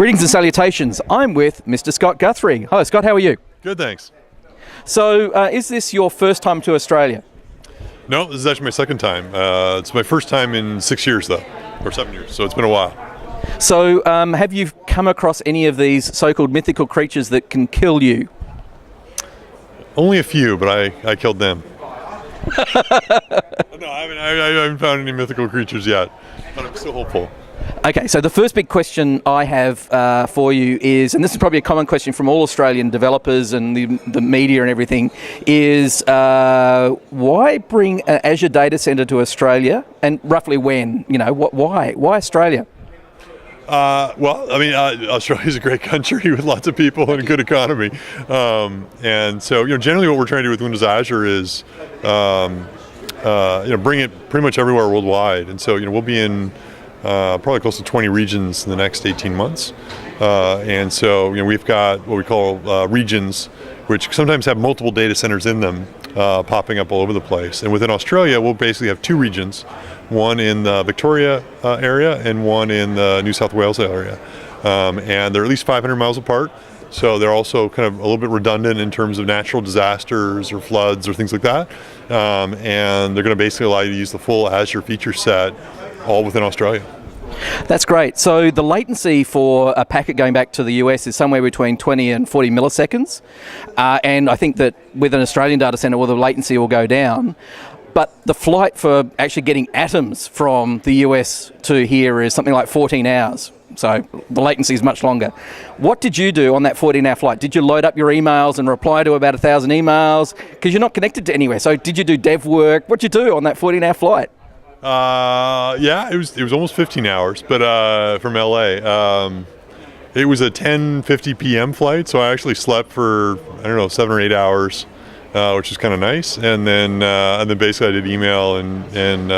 Greetings and salutations. I'm with Mr. Scott Guthrie. Hi, Scott. How are you? Good, thanks. So, is this your first time to Australia? No, this is actually my second time. It's my first time in 6 years, though, or 7 years, so it's been a while. So, have you come across any of these so-called mythical creatures that can kill you? Only a few, but I killed them. No, I haven't found any mythical creatures yet, but I'm still hopeful. Okay, so the first big question I have for you is, and this is probably a common question from all Australian developers and the media and everything, is why bring an Azure data center to Australia, and roughly when? You know, why Australia? Well, I mean, Australia's a great country with lots of people and a good economy, and so generally what we're trying to do with Windows Azure is bring it pretty much everywhere worldwide, and so we'll be in probably close to 20 regions in the next 18 months. And so, we've got what we call regions, which sometimes have multiple data centers in them, popping up all over the place. And within Australia, we'll basically have two regions, one in the Victoria area and one in the New South Wales area. And they're at least 500 miles apart. So they're also kind of a little bit redundant in terms of natural disasters or floods or things like that. And they're going to basically allow you to use the full Azure feature set all within Australia. That's great. So the latency for a packet going back to the US is somewhere between 20 and 40 milliseconds. And I think that with an Australian data center, well, the latency will go down. But the flight for actually getting atoms from the US to here is something like 14 hours. So the latency is much longer. What did you do on that 14-hour flight? Did you load up your emails and reply to about 1,000 emails? Because you're not connected to anywhere. So did you do dev work? What did you do on that 14-hour flight? Yeah, it was almost 15 hours, but from LA. It was a 10:50 p.m. flight, so I actually slept for 7 or 8 hours, which was kind of nice. And then basically I did email, and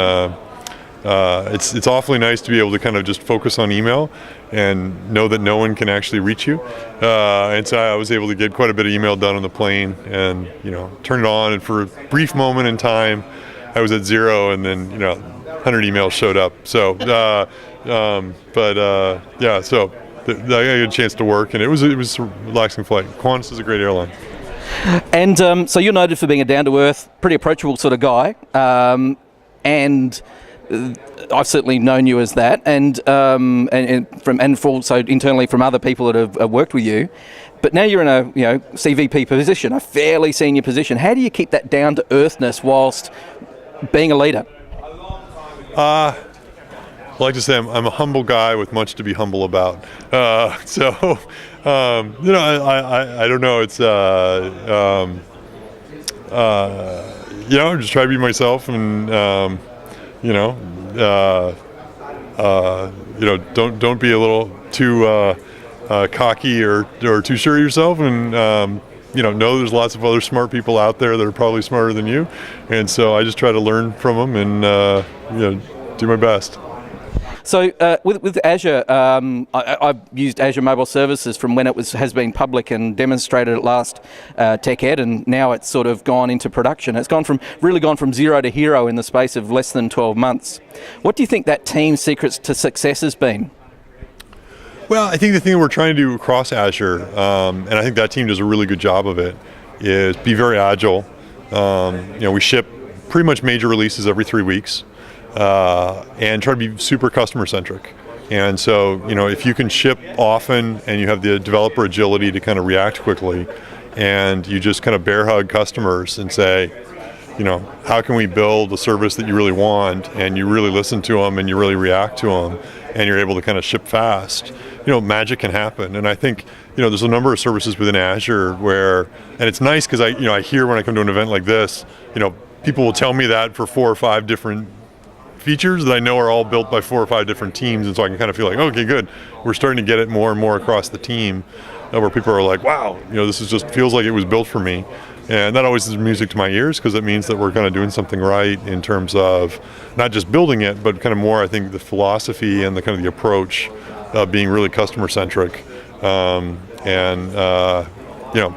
it's awfully nice to be able to kind of just focus on email and know that no one can actually reach you. And so I was able to get quite a bit of email done on the plane, and turn it on. And for a brief moment in time, I was at zero, and then 100 emails showed up. So, yeah. So I got a chance to work, and it was a relaxing flight. Qantas is a great airline. And so you're noted for being a down-to-earth, pretty approachable sort of guy, and I've certainly known you as that, and also internally from other people that have worked with you. But now you're in a CVP position, a fairly senior position. How do you keep that down-to-earthness whilst being a leader? I like to say I'm a humble guy with much to be humble about. I don't know. It's just try to be myself, and don't be a little too cocky or too sure of yourself, and know there's lots of other smart people out there that are probably smarter than you, and so I just try to learn from them and do my best. So with Azure, I've used Azure Mobile Services from when it has been public and demonstrated at last Tech Ed, and now it's sort of gone into production. It's gone from zero to hero in the space of less than 12 months. What do you think that team's secrets to success has been? Well, I think the thing we're trying to do across Azure, and I think that team does a really good job of it, is be very agile. We ship pretty much major releases every 3 weeks, and try to be super customer centric. And so, if you can ship often and you have the developer agility to kind of react quickly, and you just kind of bear hug customers and say, how can we build a service that you really want, and you really listen to them and you really react to them, and you're able to kind of ship fast, magic can happen. And I think, there's a number of services within Azure where, and it's nice because I hear when I come to an event like this, people will tell me that for 4 or 5 different features that I know are all built by 4 or 5 different teams, and so I can kind of feel like, okay, good, we're starting to get it more and more across the team, where people are like, wow, this is just feels like it was built for me. And that always is music to my ears, because it means that we're kind of doing something right in terms of not just building it, but kind of more, I think, the philosophy and the kind of the approach of being really customer centric, and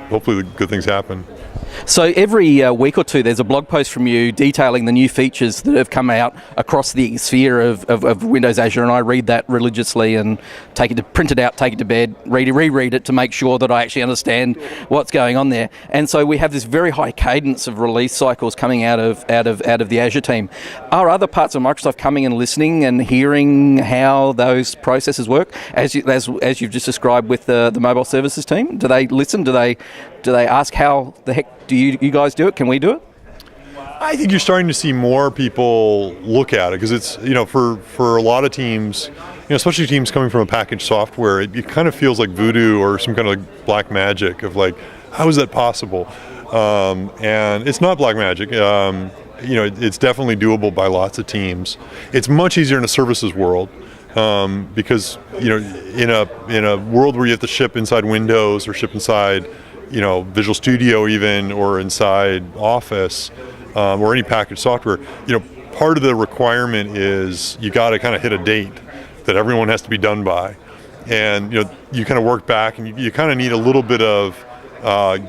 hopefully the good things happen. So every week or two, there's a blog post from you detailing the new features that have come out across the sphere of Windows Azure, and I read that religiously and print it out, take it to bed, reread it to make sure that I actually understand what's going on there. And so we have this very high cadence of release cycles coming out of the Azure team. Are other parts of Microsoft coming and listening and hearing how those processes work, as you've just described with the mobile services team? Do they listen? Do they ask how the heck do you guys do it? Can we do it? I think you're starting to see more people look at it because it's, for a lot of teams, especially teams coming from a packaged software, it kind of feels like voodoo or some kind of like black magic of like, how is that possible? And it's not black magic. It's definitely doable by lots of teams. It's much easier in a services world because in a world where you have to ship inside Windows or ship inside Visual Studio even, or inside Office, or any packaged software, part of the requirement is you got to kind of hit a date that everyone has to be done by. And, you kind of work back and you kind of need a little bit of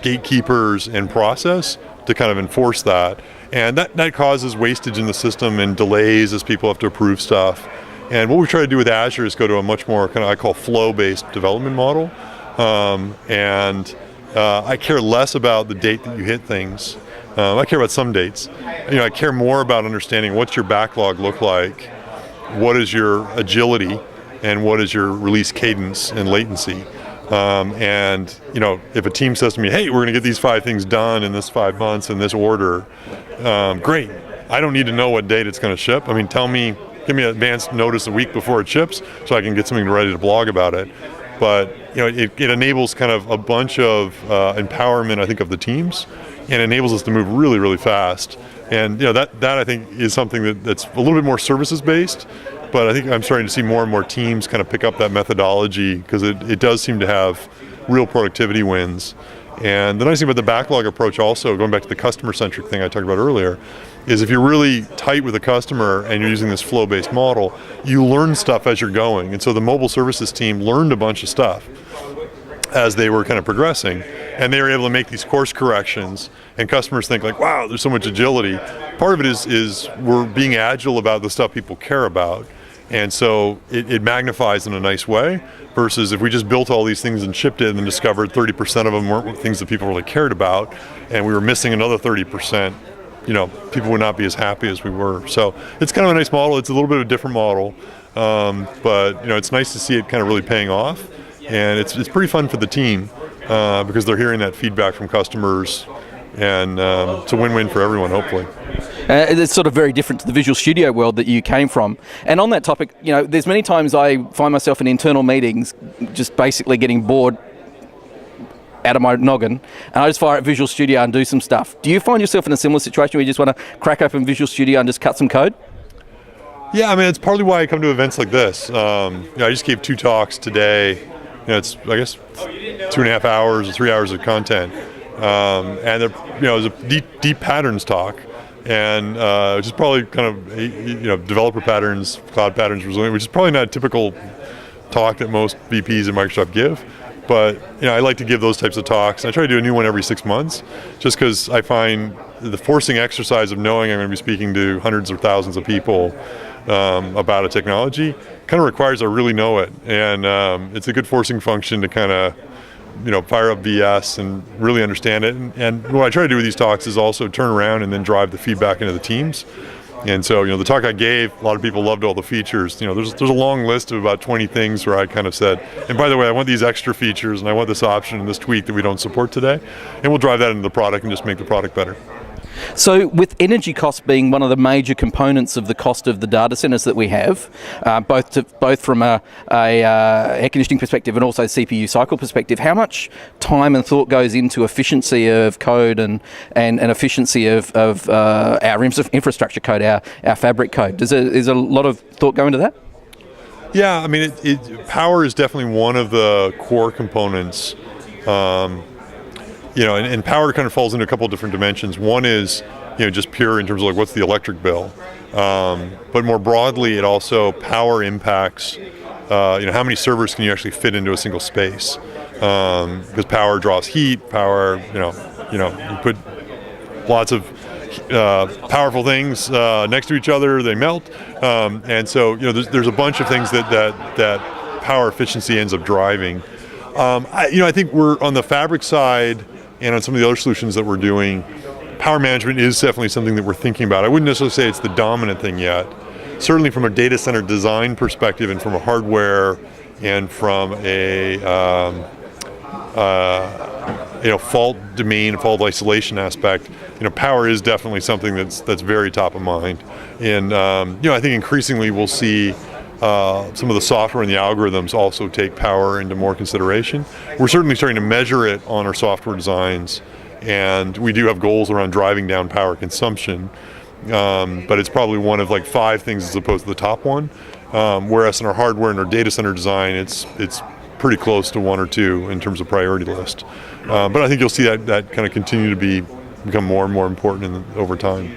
gatekeepers and process to kind of enforce that. And that causes wastage in the system and delays as people have to approve stuff. And what we try to do with Azure is go to a much more kind of, I call flow-based development model. I care less about the date that you hit things. I care about some dates. I care more about understanding what's your backlog look like, what is your agility, and what is your release cadence and latency. If a team says to me, hey, we're going to get these 5 things done in this 5 months in this order, great. I don't need to know what date it's going to ship. Give me advance notice a week before it ships so I can get something ready to blog about it. But it enables kind of a bunch of empowerment, I think, of the teams, and enables us to move really, really fast. And that I think is something that's a little bit more services based. But I think I'm starting to see more and more teams kind of pick up that methodology because it does seem to have real productivity wins. And the nice thing about the backlog approach also, going back to the customer-centric thing I talked about earlier, is if you're really tight with a customer and you're using this flow-based model, you learn stuff as you're going. And so the mobile services team learned a bunch of stuff as they were kind of progressing, and they were able to make these course corrections, and customers think like, wow, there's so much agility. Part of it is we're being agile about the stuff people care about, and so it magnifies in a nice way, versus if we just built all these things and shipped it and then discovered 30% of them weren't things that people really cared about, and we were missing another 30%, people would not be as happy as we were. So it's kind of a nice model. It's a little bit of a different model, but it's nice to see it kind of really paying off. And it's pretty fun for the team because they're hearing that feedback from customers, and it's a win-win for everyone, hopefully. It's sort of very different to the Visual Studio world that you came from. And on that topic, there's many times I find myself in internal meetings just basically getting bored out of my noggin, and I just fire up Visual Studio and do some stuff. Do you find yourself in a similar situation where you just want to crack open Visual Studio and just cut some code? Yeah, it's partly why I come to events like this. I just gave 2 talks today. It's, I guess, 2.5 hours or 3 hours of content. And it was a deep patterns talk, and which is probably kind of, developer patterns, cloud patterns, which is probably not a typical talk that most VPs at Microsoft give. But I like to give those types of talks. I try to do a new one every 6 months, just because I find the forcing exercise of knowing I'm going to be speaking to hundreds or thousands of people about a technology kind of requires I really know it, and it's a good forcing function to kind of fire up VS and really understand it. And what I try to do with these talks is also turn around and then drive the feedback into the teams. And so, the talk I gave, a lot of people loved all the features. There's a long list of about 20 things where I kind of said, and by the way, I want these extra features, and I want this option and this tweak that we don't support today, and we'll drive that into the product and just make the product better. So with energy costs being one of the major components of the cost of the data centers that we have, both from a air conditioning perspective and also CPU cycle perspective, how much time and thought goes into efficiency of code and efficiency of our infrastructure code, our fabric code? Is a lot of thought go into that? Yeah, power is definitely one of the core components. And power kind of falls into a couple of different dimensions. One is, just pure in terms of like what's the electric bill. But more broadly, it also power impacts, how many servers can you actually fit into a single space? Because power draws heat. Power, you put lots of powerful things next to each other. They melt, and so there's a bunch of things that power efficiency ends up driving. I think we're on the fabric side and on some of the other solutions that we're doing. Power management is definitely something that we're thinking about. I wouldn't necessarily say it's the dominant thing yet. Certainly from a data center design perspective and from a hardware and from a fault domain, fault isolation aspect, power is definitely something that's very top of mind. And I think increasingly we'll see some of the software and the algorithms also take power into more consideration. We're certainly starting to measure it on our software designs, and we do have goals around driving down power consumption. But it's probably one of like 5 things as opposed to the top one. Whereas in our hardware and our data center design, it's pretty close to 1 or 2 in terms of priority list. But I think you'll see that kind of continue to become more and more important over time.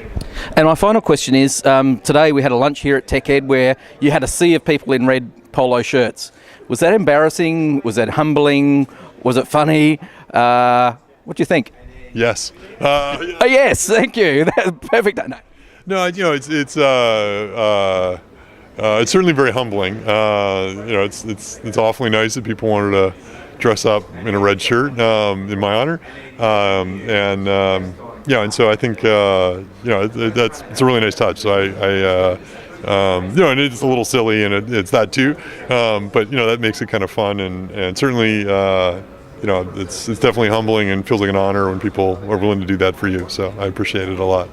And my final question is, today we had a lunch here at TechEd where you had a sea of people in red polo shirts. Was that embarrassing? Was that humbling? Was it funny? What do you think? Yes. Oh, yes, thank you. That's perfect. No, it's certainly very humbling. It's awfully nice that people wanted to dress up in a red shirt in my honor, and so I think it's a really nice touch. So and it's a little silly, and it's that too, but that makes it kind of fun, and certainly it's definitely humbling and feels like an honor when people are willing to do that for you. So I appreciate it a lot.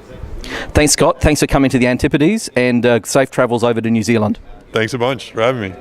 Thanks, Scott. Thanks for coming to the Antipodes, and safe travels over to New Zealand. Thanks a bunch for having me.